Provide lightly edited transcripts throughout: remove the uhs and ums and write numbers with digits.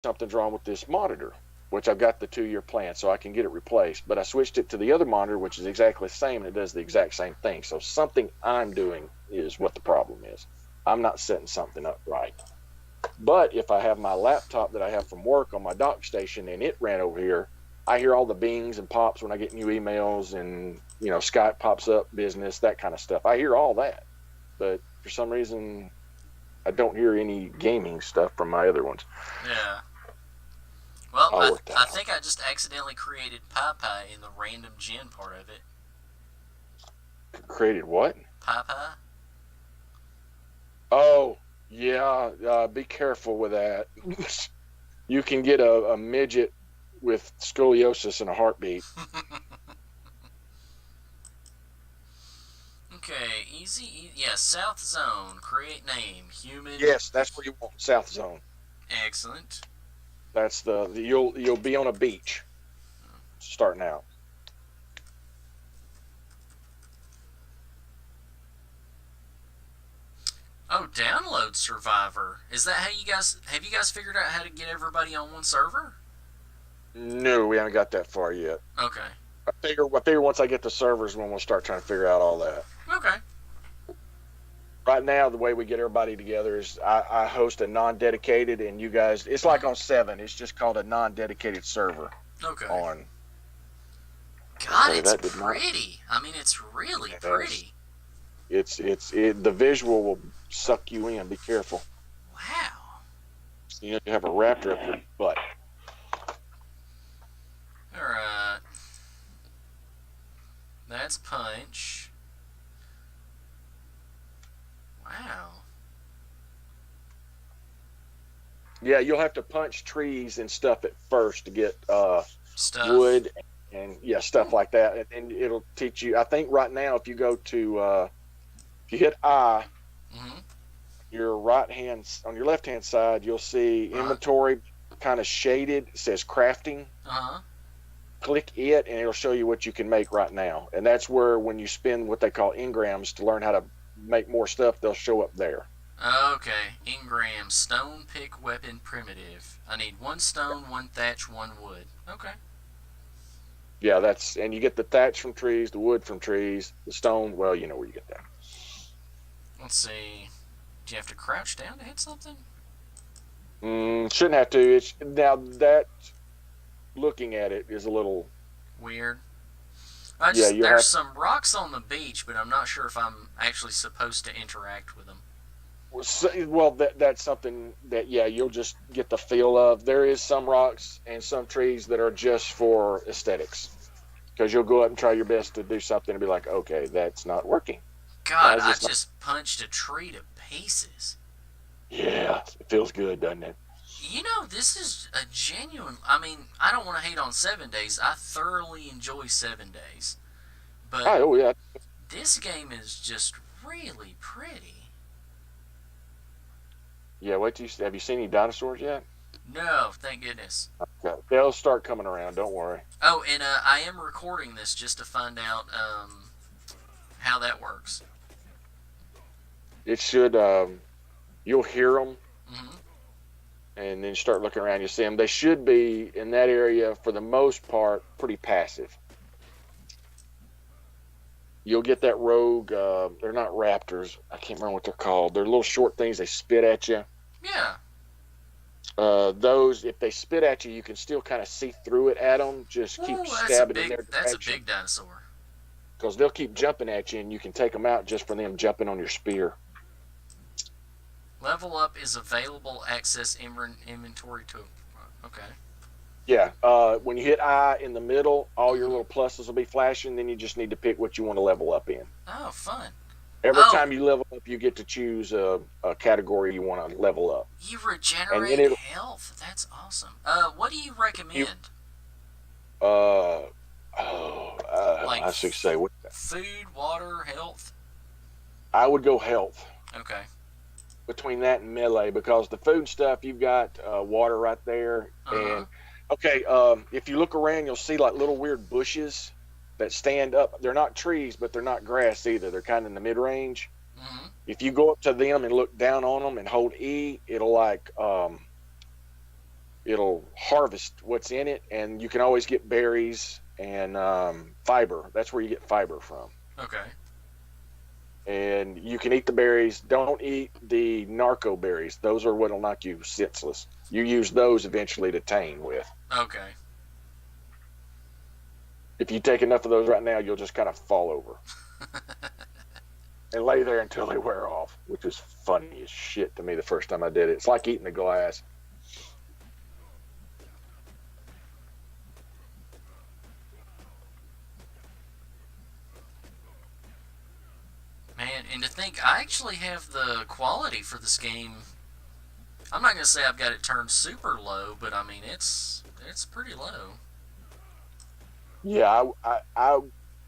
something's wrong with this monitor, which I've got the 2-year plan, so I can get it replaced. But I switched it to the other monitor, which is exactly the same, and it does the exact same thing. So something I'm doing is what the problem is. I'm not setting something up right. But if I have my laptop that I have from work on my dock station and it ran over here, I hear all the bings and pops when I get new emails, and Skype pops up, business, that kind of stuff. I hear all that, but for some reason I don't hear any gaming stuff from my other ones. Yeah. Well, I'll work that I out. think I just accidentally created Pi in the random gen part of it. Created what? Pi. Oh, yeah. Be careful with that. You can get a midget with scoliosis in a heartbeat. Okay, easy. Yeah, South Zone. Create name. Human. Yes, that's where you want South Zone. Excellent. That's you'll be on a beach starting out. Oh, download Survivor. Is that how you guys have you guys figured out how to get everybody on one server? No, we haven't got that far yet. Okay. I figure once I get the servers, when we'll start trying to figure out all that. Okay. Right now, the way we get everybody together is I host a non-dedicated, and you guys, it's like on Seven. It's just called a non-dedicated server Okay. on. God, Okay, it's that did not. pretty. I mean, it's really Yes, pretty. the visual will suck you in. Be careful. Wow. You have a raptor up your butt. All right. That's punch. Wow. Yeah, you'll have to punch trees and stuff at first to get Stuff. wood and yeah, stuff like that, and it'll teach you. I think right now, if you go to if you hit I, Mm-hmm. your right hand on your left hand side, you'll see Uh inventory kind of shaded. It says crafting. huh. Click it, and it'll show you what you can make right now. And that's where when you spend what they call engrams to learn how to make more stuff, they'll show up there. Okay. Ingram. Stone pick weapon primitive. I need one stone, one thatch, one wood. Okay. Yeah, and you get the thatch from trees, the wood from trees, the stone. Well, you know where you get that. Let's see. Do you have to crouch down to hit something? Shouldn't have to. It's now that looking at it is a little. Weird. Yeah, you'll There's have. some rocks on the beach, but I'm not sure if I'm actually supposed to interact with them. Well, that's something that yeah, you'll just get the feel of. There is some rocks and some trees that are just for aesthetics, because you'll go up and try your best to do something and be like, okay, that's not working. Why God, is I this not? just punched a tree to pieces. Yeah, it feels good, doesn't it? You know, this is a genuine. I mean, I don't want to hate on 7 days. I thoroughly enjoy 7 days. But Oh yeah, this game is just really pretty. yeah. Wait till have you seen any dinosaurs yet? No, thank goodness. Okay. They'll start coming around. Don't worry. Oh, and I am recording this just to find out how that works. It should. You'll hear them, Hmm. and then start looking around. You see them. They should be in that area for the most part pretty passive. You'll get that rogue. They're not raptors. I can't remember what they're called. They're little short things. They spit at you. Yeah. Those, if they spit at you, you can still kind of see through it at them. Just keep Ooh, stabbing in their that's a direction big dinosaur. because they'll keep jumping at you, and you can take them out just for them jumping on your spear. Level up is available. Access inventory to. Okay. Yeah. When you hit I in the middle, all your Hmm. little pluses will be flashing. Then you just need to pick what you want to level up in. Oh, fun. Every Oh, time you level up, you get to choose a category you want to level up, you and then regenerate it health. That's awesome. What do you you recommend? uh Like I should say what food, water, health? I would go health Okay. between that and melee, because the food stuff you've got water right there. Uh huh. And okay, if you look around, you'll see like little weird bushes that stand up. They're not trees, but they're not grass either. They're kind of in the mid range. Hmm. If you go up to them and look down on them and hold E, it'll like it'll harvest what's in it, and you can always get berries and fiber. That's where you get fiber from. Okay. And you can eat the berries. Don't eat the narco berries. Those are what'll knock you senseless. You use those eventually to tame with. Okay. If you take enough of those right now, you'll just kind of fall over and lay there until they wear off, which is funny as shit to me the first time I did it. It's like eating the glass. Man, and to think I actually have the quality for this game. I'm not gonna say I've got it turned super low, but I mean it's pretty low. Yeah, I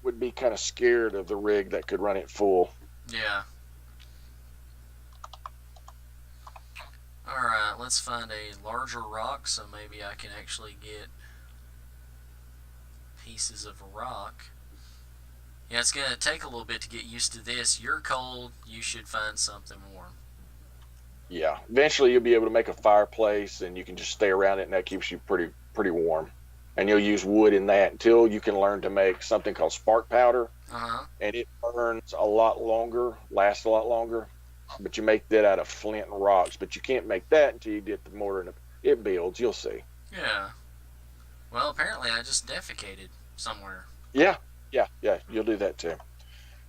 would be kind of scared of the rig that could run it full. Yeah. Alright, let's find a larger rock so maybe I can actually get pieces of rock. Yeah, it's gonna take a little bit to get used to this. You're cold, you should find something warm. Yeah, eventually you'll be able to make a fireplace, and you can just stay around it, and that keeps you pretty warm. And you'll use wood in that until you can learn to make something called spark powder, Uh-huh. and it burns a lot longer, lasts a lot longer. But you make that out of flint and rocks. But you can't make that until you get the mortar, and it builds. You'll see. Yeah. Well, apparently I just defecated somewhere. Yeah, yeah. You'll do that too.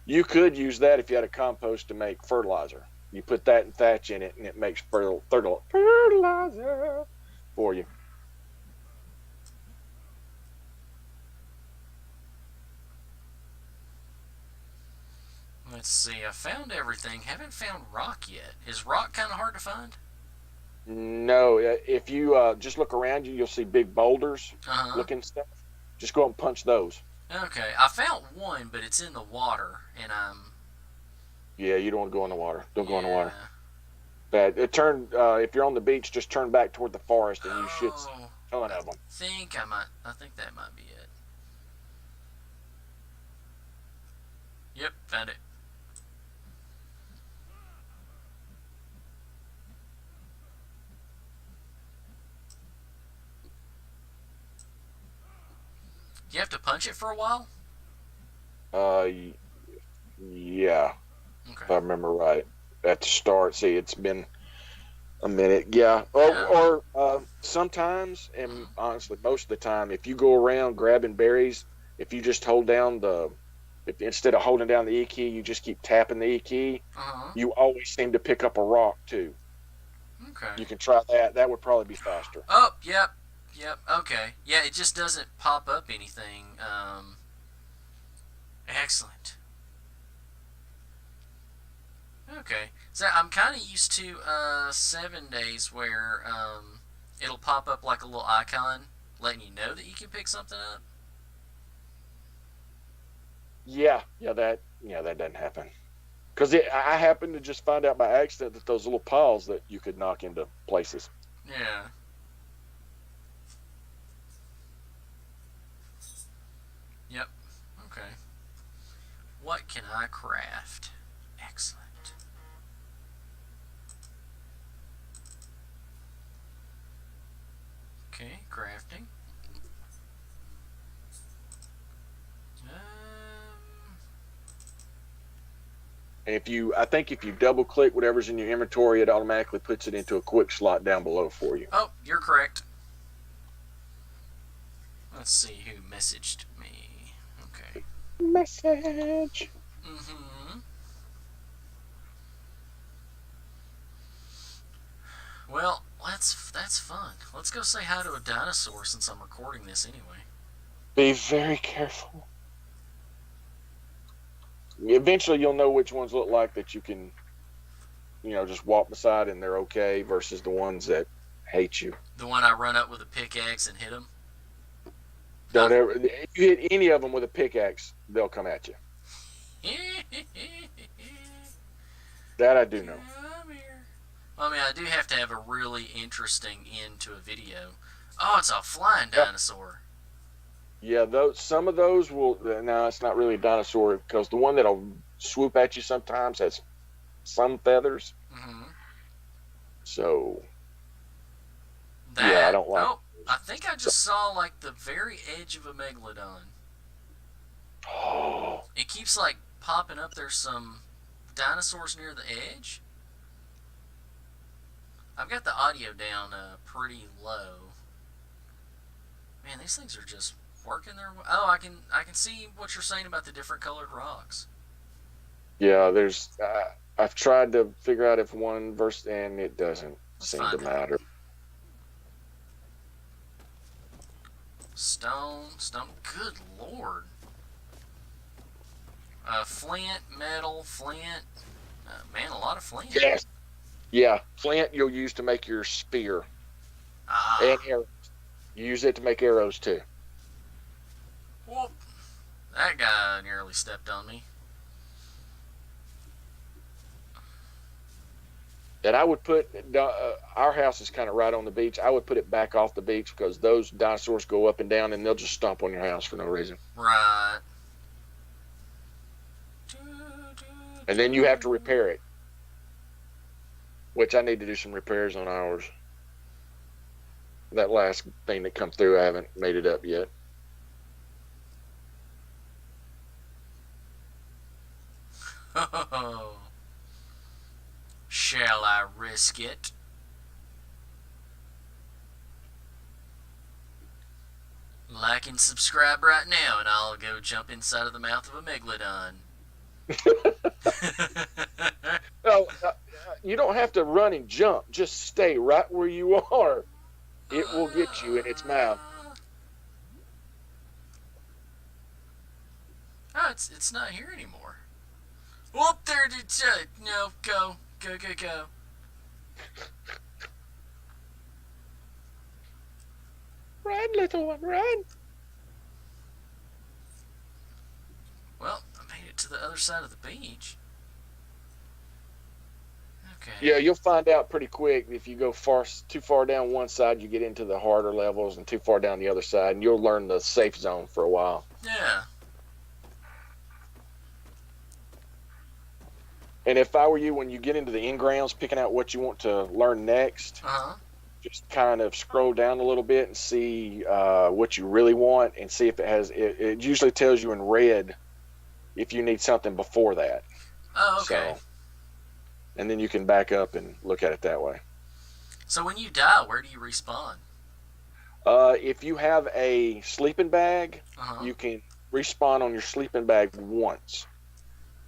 You could use that if you had a compost to make fertilizer. You put that and thatch in it, and it makes fertilizer for you. Let's see, I found everything. Haven't found rock yet. Is rock kind of hard to find? No, if you just look around you, you'll see big boulders Uh-huh. looking stuff. Just go and punch those. Okay, I found one, but it's in the water, and Yeah, you don't want to go in the water. Don't go in the yeah. water. Bad. It turned. If you're on the beach, just turn back toward the forest, and you should see Oh, a ton of them. I think that might be it. Yep, found it. Do you have to punch it for a while? Uh, yeah, if Okay. I remember right. At the start, see, it's been a minute. Yeah, Yeah. or sometimes, and Mm-hmm. honestly, most of the time, if you go around grabbing berries, if you just hold down if instead of holding down the E key, you just keep tapping the E key, Uh-huh. you always seem to pick up a rock too. Okay. You can try that. That would probably be faster. Oh, yep. Yep. Okay. Yeah, it just doesn't pop up anything. Excellent. Okay. So I'm kind of used to 7 days where it'll pop up like a little icon letting you know that you can pick something up. Yeah, that doesn't happen. Because I happened to just find out by accident that those little piles that you could knock into places. Yeah. Yep. Okay. What can I craft? Excellent. Okay, crafting. And I think if you double click whatever's in your inventory, it automatically puts it into a quick slot down below for you. Oh, you're correct. Let's see who messaged me. Okay. Message. Mm-hmm. Well, that's fun. Let's go say hi to a dinosaur since I'm recording this anyway. Be very careful. Eventually, you'll know which ones look like that you can, just walk beside and they're okay versus the ones that hate you. The one I run up with a pickaxe and hit him. Don't ever. If you hit any of them with a pickaxe, they'll come at you. That I do know. Come here. Well, I mean, I do have to have a really interesting end to a video. Oh, it's a flying dinosaur. Yeah, some of those will. No, it's not really a dinosaur because the one that'll swoop at you sometimes has some feathers. Mm-hmm. So Yeah, I That. don't like Oh, those. I think I So, just saw like the very edge of a megalodon. oh, It keeps like popping up. There's some dinosaurs near the edge. I've got the audio down pretty low. Man, these things are just working their way. Oh, I can see what you're saying about the different colored rocks. yeah, there's. I've tried to figure out if one verse, and it doesn't Let's seem to find it. matter. Stone, stone. Good lord. Flint, metal, flint. Man, a lot of flint. Yes. Yeah, flint you'll use to make your spear and Ah. arrow. You use it to make arrows too. Whoop. That guy nearly stepped on me. And I would put our house is kind of right on the beach. I would put it back off the beach because those dinosaurs go up and down and they'll just stomp on your house for no reason. Right. And then you have to repair it, which I need to do some repairs on ours. That last thing that come through, I haven't made it up yet. Oh. Shall I risk it? Like and subscribe right now, and I'll go jump inside of the mouth of a megalodon. No, you don't have to run and jump. Just stay right where you are. It will get you in its mouth. Oh, it's not here anymore. Whoop! There it is. No, go. Run, little one, run. Well, I made it to the other side of the beach. Okay. Yeah, you'll find out pretty quick if you go too far down one side, you get into the harder levels, and too far down the other side, and you'll learn the safe zone for a while. Yeah. And if I were you, when you get into the in-grounds, picking out what you want to learn next, Uh huh. just kind of scroll down a little bit and see what you really want, and see if it has. It usually tells you in red if you need something before that. Oh, okay. So, and then you can back up and look at it that way. So when you die, where do you respawn? If you have a sleeping bag, Uh huh. you can respawn on your sleeping bag once.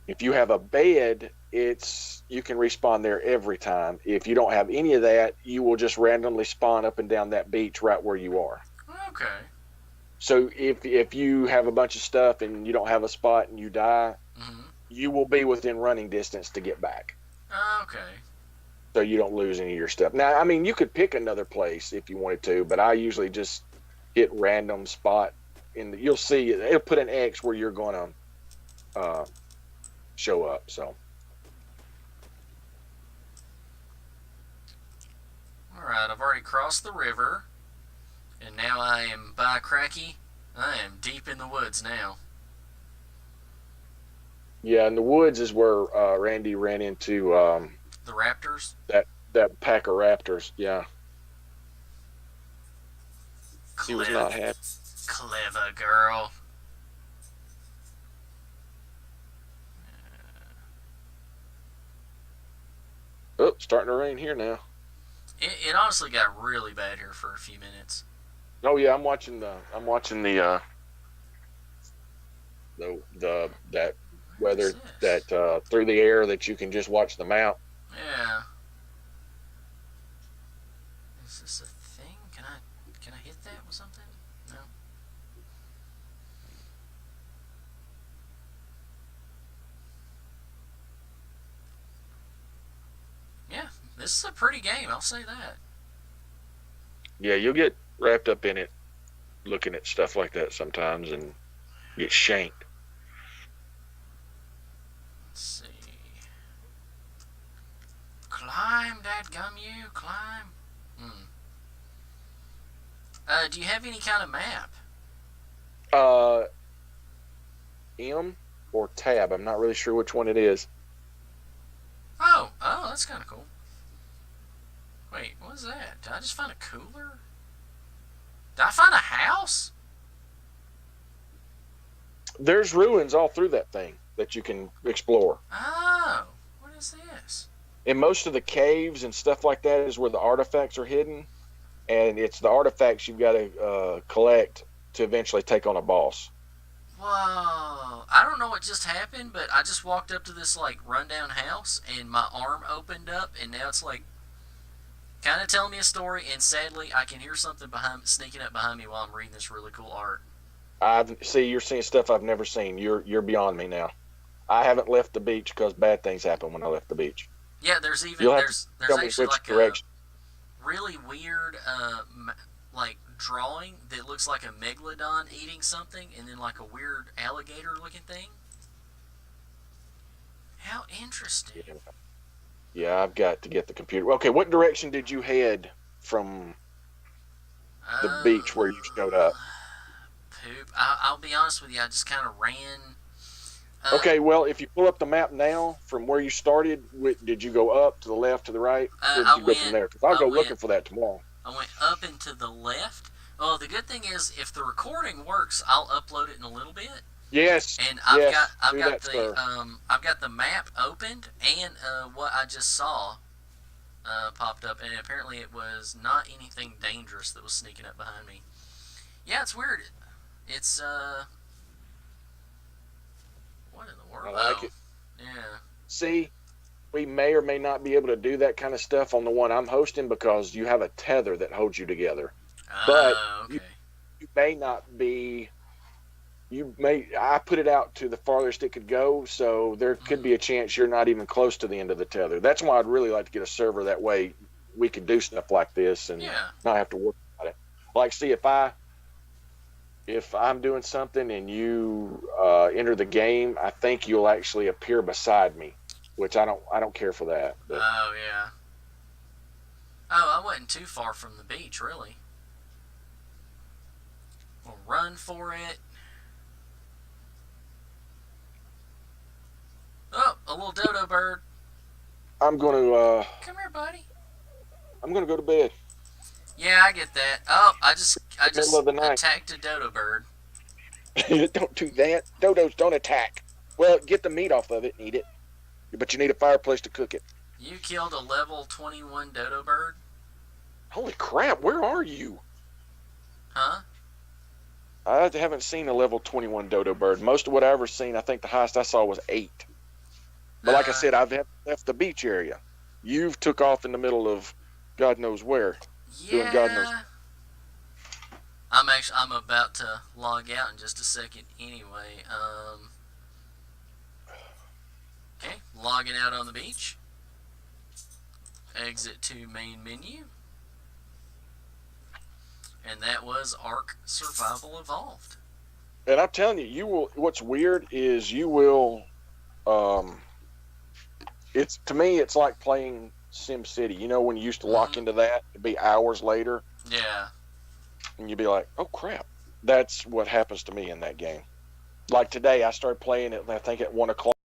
If you have a bed, you can respawn there every time. If you don't have any of that, you will just randomly spawn up and down that beach right where you are. Okay. So if you have a bunch of stuff and you don't have a spot and you die, Mm-hmm. you will be within running distance to get back. Okay. So you don't lose any of your stuff. Now, I mean, you could pick another place if you wanted to, but I usually just hit random spot you'll see it'll put an X where you're going to show up. So. All right. I've already crossed the river, and now I am by Cracky. I am deep in the woods now. Yeah, in the woods is where Randy ran into The raptors. that pack of raptors. Yeah, he was Clever, not happy. clever girl. Oh, starting to rain here now. It honestly got really bad here for a few minutes. Oh yeah, I'm watching the that What weather is this? that through the air that you can just watch the mount. Yeah. Is this a thing? Can I hit that with something? No. Yeah, this is a pretty game. I'll say that. Yeah, you'll get wrapped up in it, looking at stuff like that sometimes, and get shanked. Let's see. Climb, dadgum you, climb. Hmm. Do you have any kind of map? Uh, M or tab? I'm not really sure which one it is. Oh, that's kind of cool. Wait, what was that? Did I just find a cooler? Did I find a house? There's ruins all through that thing that you can explore. Oh, what is this? And most of the caves and stuff like that is where the artifacts are hidden. And it's the artifacts you've got to collect to eventually take on a boss. Whoa. I don't know what just happened, but I just walked up to this, like, rundown house, and my arm opened up, and now it's, like, kind of telling me a story, and sadly, I can hear something sneaking up behind me while I'm reading this really cool art. You're seeing stuff I've never seen. You're beyond me now. I haven't left the beach because bad things happen when I left the beach. Yeah, there's even, You'll have there's to tell me actually, which like, direction. a really weird, like, drawing that looks like a megalodon eating something, and then, like, a weird alligator-looking thing. How interesting. Yeah. Yeah, I've got to get the computer. Okay, what direction did you head from the beach where you showed up? Poop. I'll be honest with you, I just kind of ran. Okay, well, if you pull up the map now from where you started, did you go up, to the left, to the right? Or did you go from there? Because I'll go looking for that tomorrow. I went up and to the left. Oh, the good thing is, if the recording works, I'll upload it in a little bit. Yes. And I've got the map opened, and what I just saw popped up, and apparently it was not anything dangerous that was sneaking up behind me. Yeah, it's weird. It's what in the world? I like it. Yeah. See, we may or may not be able to do that kind of stuff on the one I'm hosting because you have a tether that holds you together. But Okay. you may not be. I put it out to the farthest it could go, so there could be a chance you're not even close to the end of the tether. That's why I'd really like to get a server, that way we could do stuff like this and not have to worry about it. Like, see, if I'm doing something and you enter the game, I think you'll actually appear beside me, which I don't care for that. But. Oh yeah. Oh, I wasn't too far from the beach, really. We'll run for it. Oh, a little dodo bird. I'm gonna. Come here, buddy. I'm gonna go to bed. Yeah, I get that. Oh, I just Middle of the night. attacked a dodo bird. Don't do that. Dodos don't attack. Well, get the meat off of it and eat it. But you need a fireplace to cook it. You killed a level 21 dodo bird? Holy crap, where are you? Huh? I haven't seen a level 21 dodo bird. Most of what I've ever seen, I think the highest I saw was 8. But like I said, I've left the beach area. You've took off in the middle of God knows where. Yeah. Doing God knows. I'm about to log out in just a second anyway. Okay, logging out on the beach. Exit to main menu. And that was Ark Survival Evolved. And I'm telling you, you will. What's weird is you will. It's, to me, it's like playing Sim City. You know, when you used to lock into that, it'd be hours later. Yeah. And you'd be like, oh crap. That's what happens to me in that game. Like today, I started playing it, I think at 1 o'clock.